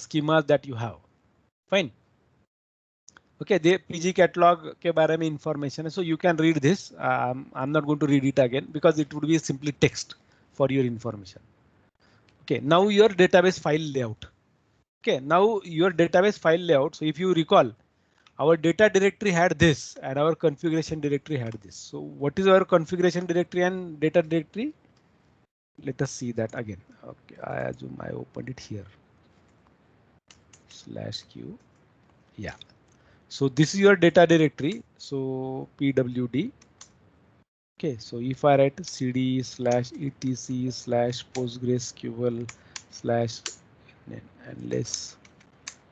schemas that you have fine okay the PG catalog के बारे में information है so you can read this I'm not going to read it again because it would be simply text for your information okay now your database file layout. Okay, now your database file layout. So if you recall, our data directory had this and our configuration directory had this. So what is our configuration directory and data directory? Let us see that again. Okay, I assume I opened it here. /q. Yeah. So this is your data directory. So pwd. Okay, so if I write cd/etc/postgresql/ and less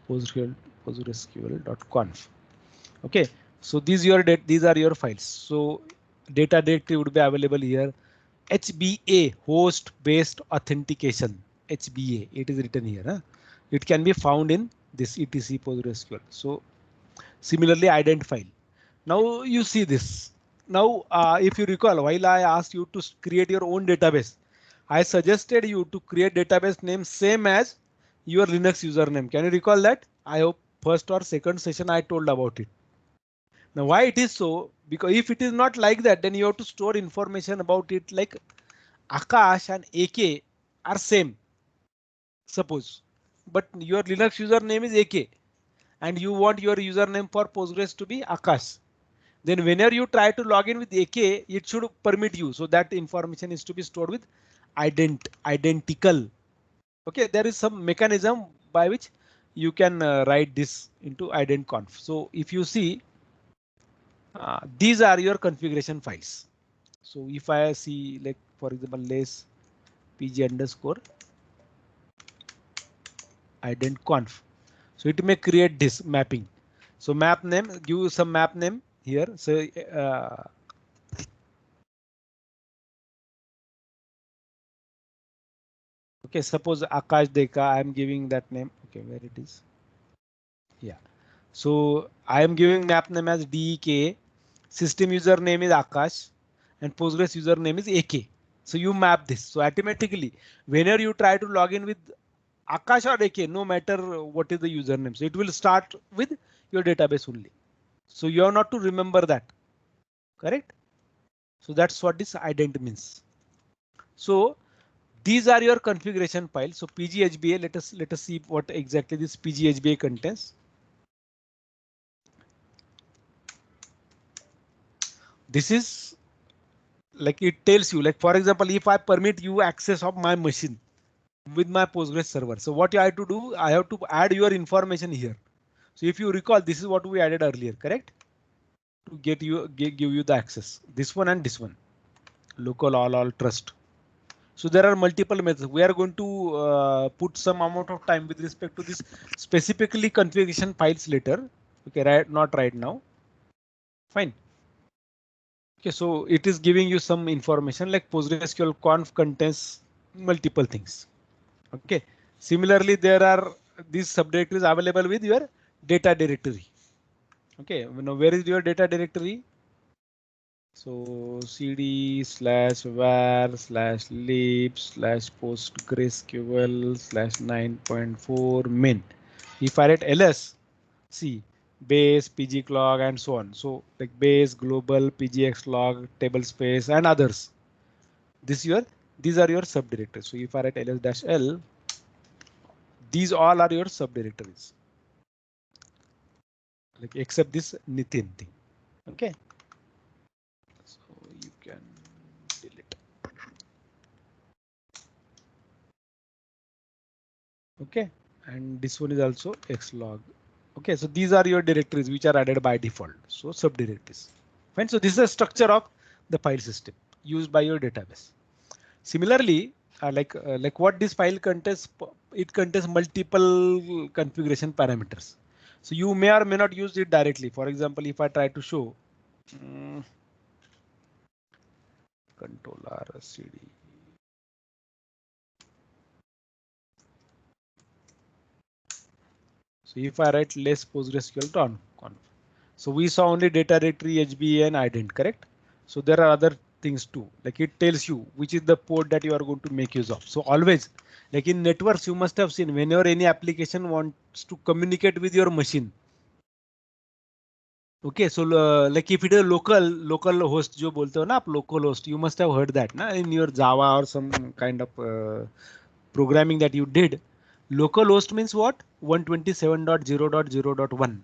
postgresql.conf. Okay, so these are your files. So data directory would be available here. HBA host based authentication. HBA it is written here. Huh? It can be found in this etc postgresql. So similarly ident file. Now you see this. Now if you recall while I asked you to create your own database, I suggested you to create database name same as your Linux username. Can you recall that? I hope first or second session I told about it. Now why it is so? Because if it is not like that, then you have to store information about it like Akash and AK are same. Suppose but your Linux username is AK and you want your username for Postgres to be Akash. Then whenever you try to log in with AK, it should permit you. So that information is to be stored with identical. Okay, there is some mechanism by which you can write this into identconf. So if you see, these are your configuration files. So if I see, like for example, less pg underscore identconf. So it may create this mapping. So map name, give some map name here. So okay, suppose Akash Deka, I am giving that name. Okay, where it is? Yeah. So I am giving map name as DEK. System username is Akash and Postgres username is AK. So you map this. So automatically, whenever you try to log in with Akash or AK, no matter what is the username, so it will start with your database only. So you have not to remember that. Correct? So that's what this ident means. So these are your configuration files. So PGHBA, let us see what exactly this PGHBA contains. This is like it tells you, like for example, if I permit you access of my machine with my Postgres server. So what I have to do, I have to add your information here. So if you recall, this is what we added earlier, correct? To get you give you the access. This one and this one, local all trust. So there are multiple methods. We are going to put some amount of time with respect to this specifically configuration files later. Okay, right, not right now. Fine. Okay, so it is giving you some information like PostgreSQL conf contains multiple things. Okay. Similarly, there are these subdirectories available with your data directory. Okay, now where is your data directory? So cd slash var slash lib slash PostgreSQL slash 9.4 min. If I write ls, see base, pgclog and so on. So like base, global, pgxlog, table space and others. These are your subdirectories. So if I write ls-l, these all are your subdirectories. Like except this Nitin thing. Okay. So you can delete. Okay. And this one is also xlog. Okay. So these are your directories which are added by default. So subdirectories. Fine. So this is the structure of the file system used by your database. Similarly, like what this file contains, it contains multiple configuration parameters. So you may or may not use it directly. For example, if I try to show control R cd. So if I write less PostgreSQL to conf. So we saw only data directory, HBA and ident, correct? So there are other things too. Like it tells you which is the port that you are going to make use of. So always, like in networks, you must have seen whenever any application wants to communicate with your machine. Okay, so like if it is a local host, जो बोलते हो ना आप local host, you must have heard that ना in your Java or some kind of programming that you did. Local host means what? 127.0.0.1,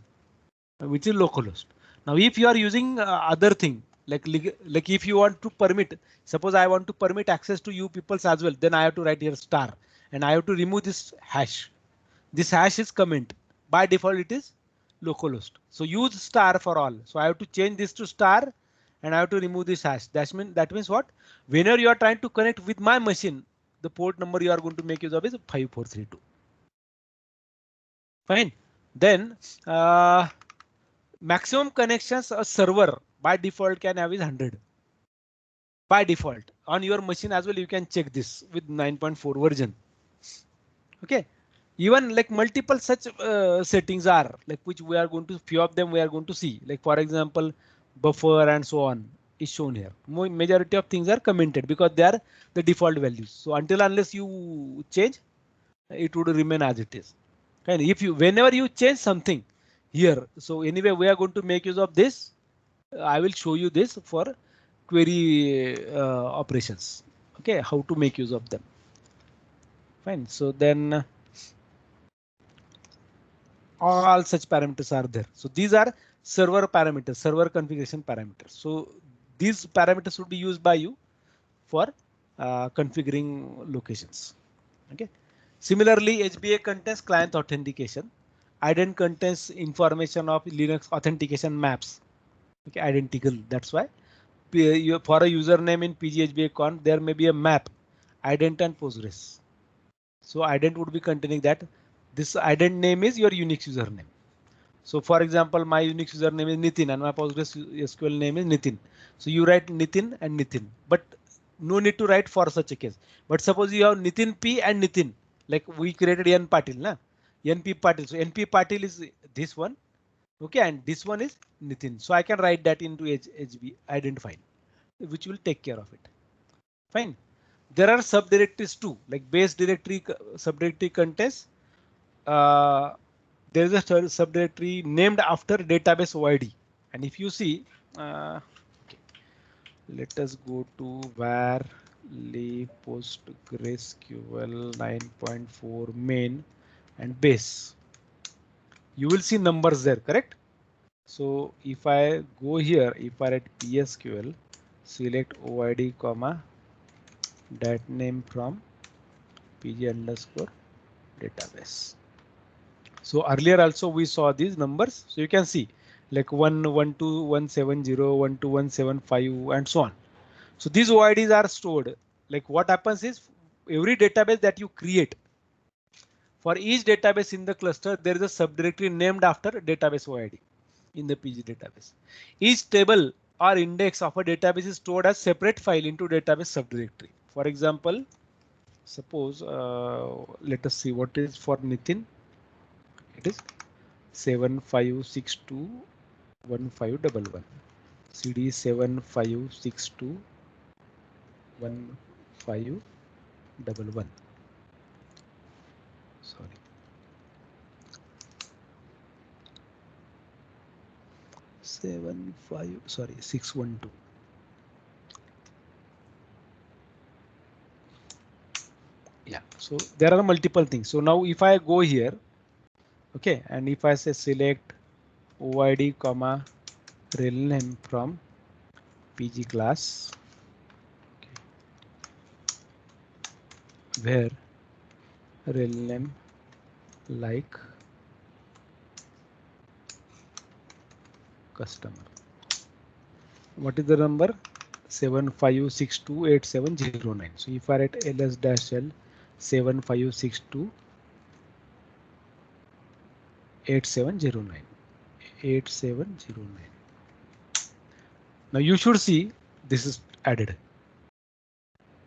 which is localhost. Now, if you are using other thing like if you want to permit, suppose I want to permit access to you peoples as well, then I have to write here star and I have to remove this hash. This hash is comment. By default, it is localhost. So use star for all. So I have to change this to star and I have to remove this hash. That means what? Whenever you are trying to connect with my machine, the port number you are going to make use of is 5432. Fine. Then maximum connections a server by default can have is 100. By default on your machine as well, you can check this with 9.4 version. Okay. Even like multiple such settings are like which we are going to few of them we are going to see. Like for example, buffer and so on is shown here. Majority of things are commented because they are the default values. So until unless you change, it would remain as it is. And if you whenever you change something here, so anyway we are going to make use of this. I will show you this for query operations. Okay, how to make use of them. Fine. So then all such parameters are there. So these are server parameters, server configuration parameters. So these parameters would be used by you for configuring locations. Okay. Similarly, HBA contains client authentication. Ident contains information of Linux authentication maps. Okay, identical. That's why for a username in PGHBA there may be a map, ident and Postgres. So ident would be containing that. This ident name is your Unix username. So for example, my Unix username is Nitin and my PostgreSQL name is Nitin. So you write Nitin and Nitin, but no need to write for such a case. But suppose you have Nitin P and Nitin, like we created N Patil, na? NP Patil. So NP Patil is this one, okay, and this one is Nitin. So I can write that into HB identify, which will take care of it. Fine. There are subdirectories too, like base directory subdirectory contains. Uh, there is a subdirectory named after database OID, and if you see, okay, let us go to var PostgreSQL 9.4 main and base. You will see numbers there, correct? So if I go here, if I write PSQL, select OID comma that name from PG underscore database. So earlier also we saw these numbers. So you can see like 112.170, 121.7.5 and so on. So these OIDs are stored. Like what happens is every database that you create, for each database in the cluster, there is a subdirectory named after database OID in the PG database. Each table or index of a database is stored as separate file into database subdirectory. For example, suppose let us see what is for Nitin. It is 75621511. CD 75621511. Sorry. 612. Yeah, so there are multiple things. So now if I go here, okay, and if I say select OID comma rel name from PG class, okay, where rel name like customer. What is the number? 75628709. So if I write ls dash l 75628709. 8709. Now you should see this is added.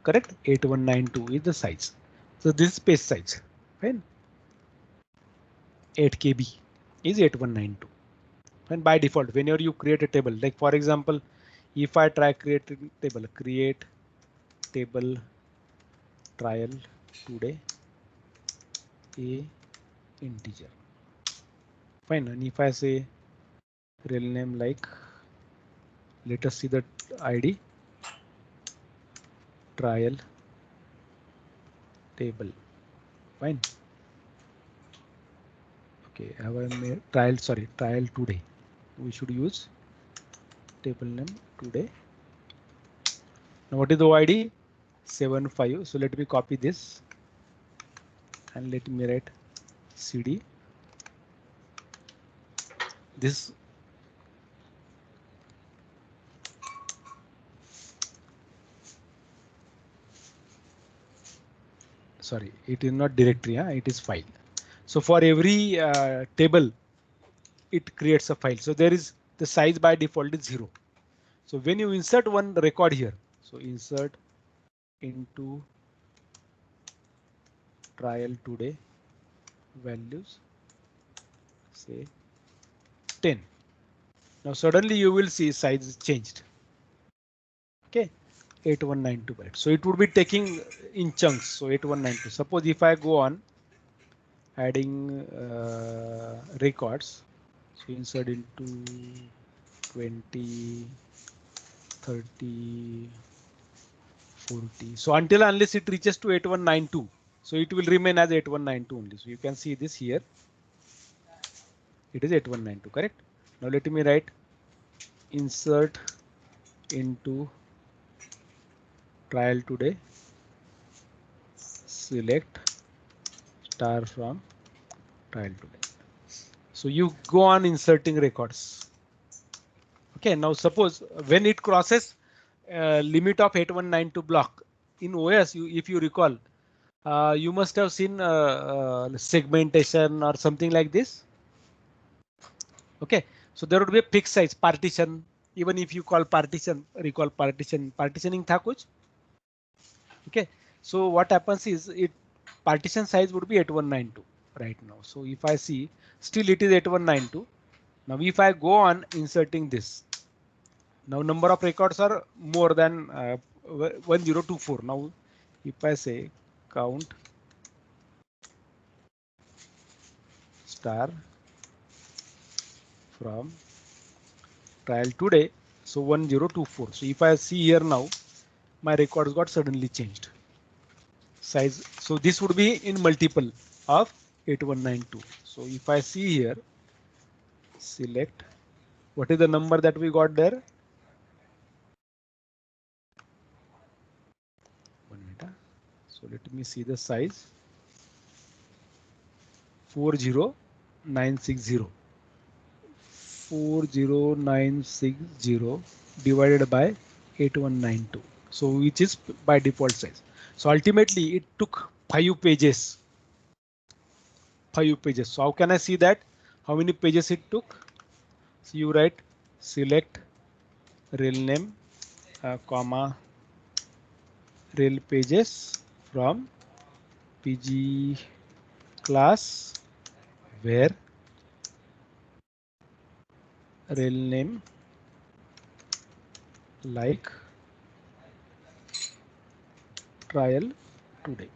Correct? 8192 is the size. So this is page size. Fine. 8 KB is 8192. And by default, whenever you create a table, like for example, if I try creating table, create table trial today, a integer. Fine. And if I say real name like, let us see the ID trial table. Fine. Okay, have I made trial? Sorry, trial today. We should use table name today. Now what is the ID? 75. So let me copy this and let me write CD. This sorry, it is not directory, it is file. So for every table, it creates a file. So there is the size by default is 0. So when you insert one record here, so insert into trial today values, say 10. Now suddenly you will see size changed. Okay, 8192 bytes. So it would be taking in chunks. So 8192. Suppose if I go on adding records, so insert into 20, 30, 40. So until unless it reaches to 8192, so it will remain as 8192 only. So you can see this here. It is 8192, correct? Now let me write insert into trial today, select star from trial today. So you go on inserting records. Okay, now suppose when it crosses limit of 8192 block in OS, if you recall, you must have seen segmentation or something like this. Okay, so there would be a fixed size partition. Even if you call partition, recall partitioning tha kuch. Okay, so what happens is it partition size would be 8192 right now. So if I see still it is 8192. Now if I go on inserting this, now number of records are more than 1024. Now if I say count star from trial today, so 1024. So if I see here now, my records got suddenly changed. Size. So this would be in multiple of 8192. So if I see here, select what is the number that we got there. 1 minute. So let me see the size. 40960. 40960 divided by 8192. So which is by default size. So ultimately it took 5 pages. 5 pages. So how can I see that? How many pages it took? So you write select rel name, comma rel pages from pg class where rel name like trial today.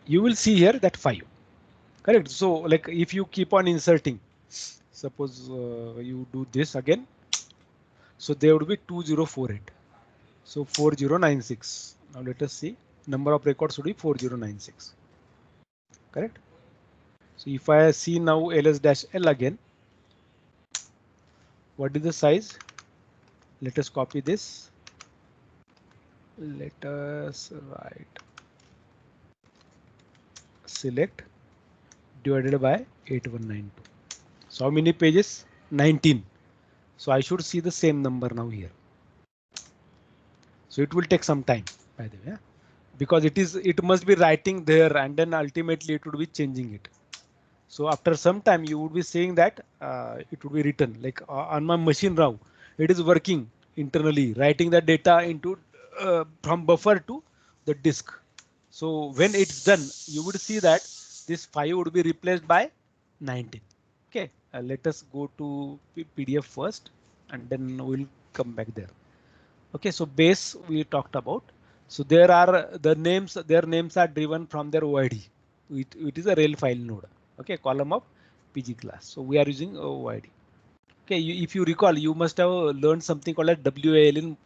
You will see here that 5. Correct. So like if you keep on inserting, suppose you do this again. So there would be 2048. So 4096. Now let us see. Number of records would be 4096. Correct. So if I see now ls-l again, what is the size? Let us copy this. Let us write select divided by 8192. So how many pages? 19. So I should see the same number now here. So it will take some time, by the way, yeah? Because it must be writing there and then ultimately it would be changing it. So after some time you would be saying that it would be written like on my machine now it is working internally writing the data into from buffer to the disk. So when it's done you would see that this 5 would be replaced by 19. Okay, let us go to PDF first and then we'll come back there. Okay, so base we talked about. So there are the names, their names are driven from their OID. It is a rel file node. Okay, column of PG class. So we are using OID. Okay, if you recall, you must have learned something called a WAL in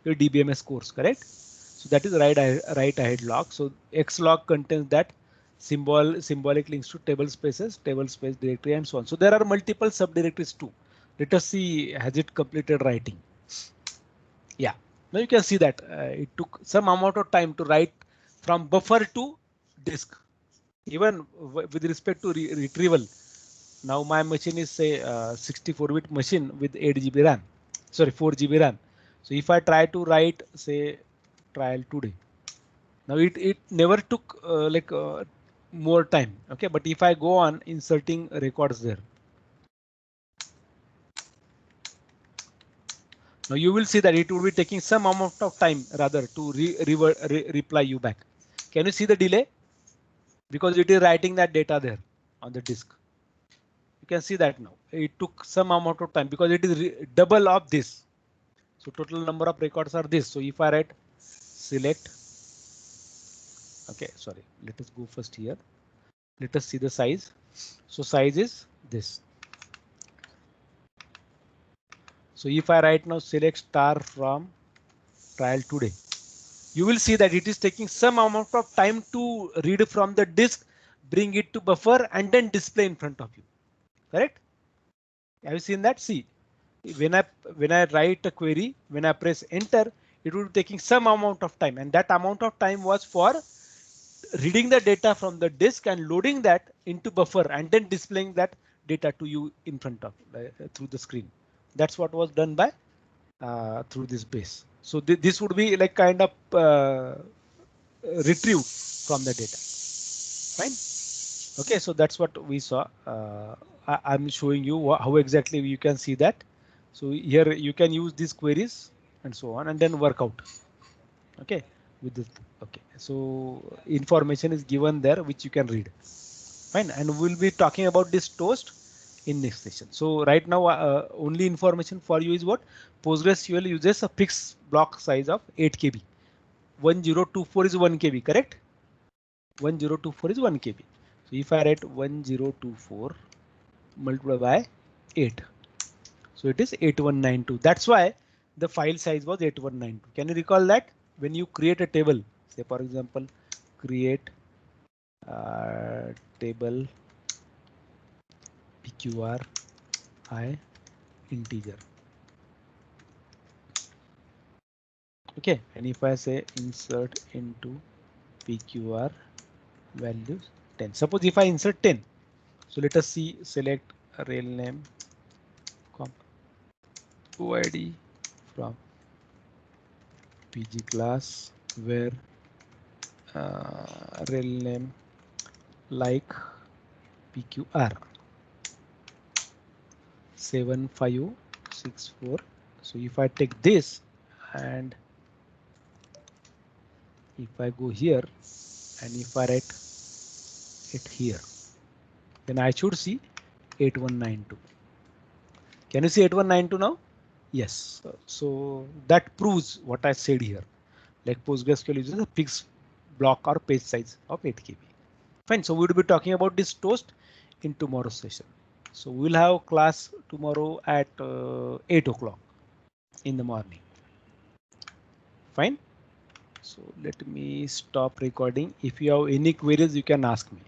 your DBMS course, correct? So that is write ahead log. So X log contains that symbolic links to table spaces, table space directory, and so on. So there are multiple subdirectories too. Let us see, has it completed writing? Yeah, now you can see that it took some amount of time to write from buffer to disk. Even with respect to retrieval, now my machine is say 64-bit machine with 8 GB RAM, sorry 4 GB RAM. So if I try to write say trial today, now it never took more time. Okay, but if I go on inserting records there, now you will see that it will be taking some amount of time rather to reply you back. Can you see the delay? Because it is writing that data there on the disk. You can see that now. It took some amount of time because it is double of this. So total number of records are this. So if I write select, okay, sorry, let us go first here. Let us see the size. So size is this. So if I write now select star from trial today, you will see that it is taking some amount of time to read from the disk bring it to buffer and then display in front of you. Correct? Have you seen that? See, when I write a query, when I press enter, it will be taking some amount of time, and that amount of time was for reading the data from the disk and loading that into buffer and then displaying that data to you in front of through the screen. That's what was done by through this base. So this would be like kind of retrieved from the data. Fine. Okay, so that's what we saw. I'm showing you how exactly you can see that. So here you can use these queries and so on and then work out. Okay, with this. Okay, so information is given there which you can read. Fine, and we'll be talking about this toast in next session. So right now only information for you is what PostgreSQL uses a fixed block size of 8 KB. 1024 is 1 KB, correct? 1024 is 1 KB. So if I write 1024 multiplied by 8, so it is 8192. That's why the file size was 8192. Can you recall that when you create a table, say for example, create table PQRI integer. Okay, and if I say insert into PQR values 10, suppose if I insert 10, so let us see, select a real name comp OID from PG class where real name like PQR 7564. So if I take this and if I go here and if I write it here, then I should see 8192. Can you see 8192 now? Yes. So that proves what I said here. Like PostgreSQL uses a fixed block or page size of 8 KB. Fine. So we will be talking about this toast in tomorrow's session. So we'll have class tomorrow at 8 o'clock in the morning. Fine. So let me stop recording. If you have any queries, you can ask me.